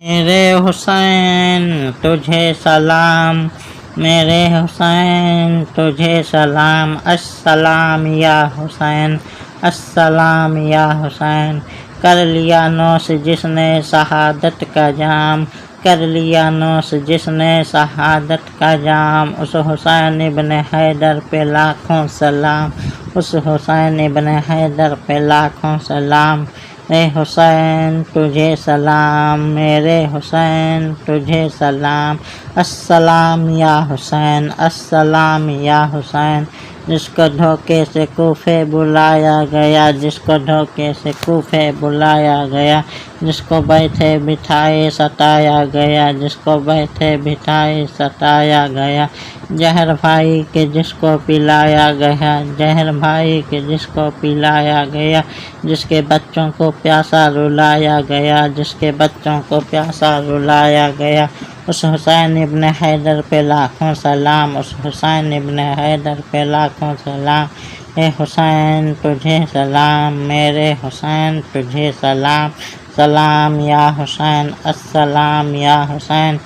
میرے حسین تجھے سلام، میرے حسین تجھے سلام، السلام یا حسین، السلام یا حسین۔ کر لیا نوش جس نے شہادت کا جام، کر لیا نوش جس نے شہادت کا جام، اس حسین ابن حیدر پہ لاکھوں سلام، اس حسین ابن حیدر پہ لاکھوں سلام۔ اے حسین تجھے سلام، میرے حسین تجھے سلام، السلام یا حسین، السلام یا حسین۔ جس کو دھوکے سے کوفے بلایا گیا، جس کو دھوکے سے کوفے بلایا گیا، جس کو بیٹھے بٹھائے ستایا گیا، جس کو بیٹھے بٹھائے ستایا گیا، زہر بھائی کے جس کو پلایا گیا، زہر بھائی کے جس کو پلایا گیا، جس کے بچوں کو پیاسا رلایا گیا، جس کے بچوں کو پیاسا رلایا گیا، اس حسین ابن حیدر پہ لاکھوں سلام، اس حسین ابن حیدر پہ لاکھوں سلام۔ اے حسین تجھے سلام، میرے حسین تجھے سلام، سلام یا حسین، السلام یا حسین۔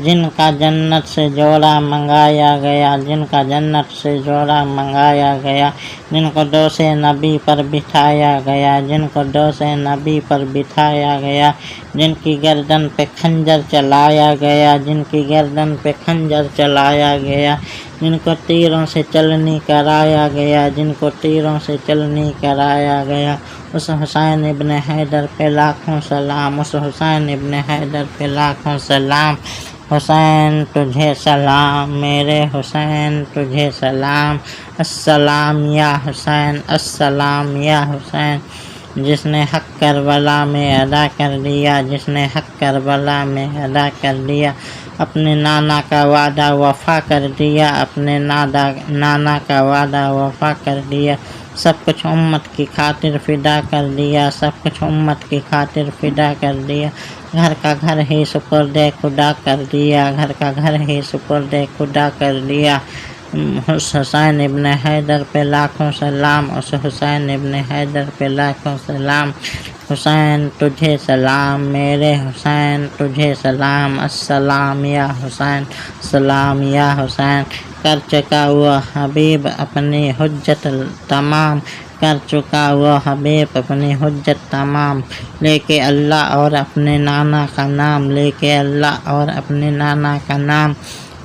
جن کا جنت سے جوڑا منگایا گیا، جن کا جنت سے جوڑا منگایا گیا، جن کو دوش نبی پر بٹھایا گیا، جن کو دوش نبی پر بٹھایا گیا، جن کی گردن پہ خنجر چلایا گیا، جن کی گردن پہ خنجر چلایا گیا، جن کو تیروں سے چلنی کرایا گیا، جن کو تیروں سے چلنی کرایا گیا، اس حسین ابن حیدر پہ لاکھوں سلام، اس حسین ابن حیدر پہ لاکھوں سلام۔ حسین تجھے سلام، میرے حسین تجھے سلام، السلام یا حسین، السلام یا حسین۔ جس نے حق کربلا میں ادا کر دیا، جس نے حق کربلا میں ادا کر دیا، اپنے نانا کا وعدہ وفا کر دیا، اپنے نانا کا وعدہ وفا کر دیا، سب کچھ امت کی خاطر فدا کر دیا، سب کچھ امت کی خاطر فدا کر دیا، گھر کا گھر ہی سپرد خدا کر دیا، گھر کا گھر ہی سپرد خدا کر دیا۔ اس حسین ابن حیدر پہ لاکھوں سلام، اس حسین ابن حیدر پہ لاکھوں سلام۔ حسین تجھے سلام، میرے حسین تجھے سلام، السلام یا حسین، سلام یا حسین۔ کر چکا وہ حبیب اپنی حجت تمام، کر چکا وہ حبیب اپنی حجت تمام، لے کے اللہ اور اپنے نانا کا نام، لے کے اللہ اور اپنے نانا کا نام۔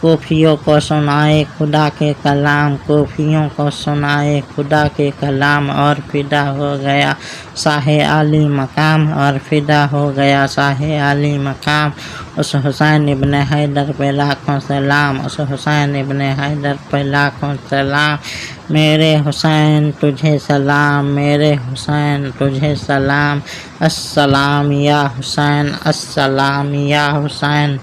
کوفیوں کو سنائے خدا کے کلام، کوفیوں کو سنائے خدا کے کلام، اور فدا ہو گیا شاہ عالی مقام، اور فدا ہو گیا شاہ عالی مقام۔ اس حسین ابن حیدر پہ لاکھوں سلام، اس حسین ابن حیدر پہ لاکھوں سلام۔ میرے حسین تجھے سلام، میرے حسین تجھے سلام، السلام یا حسین، السلام یا حسین۔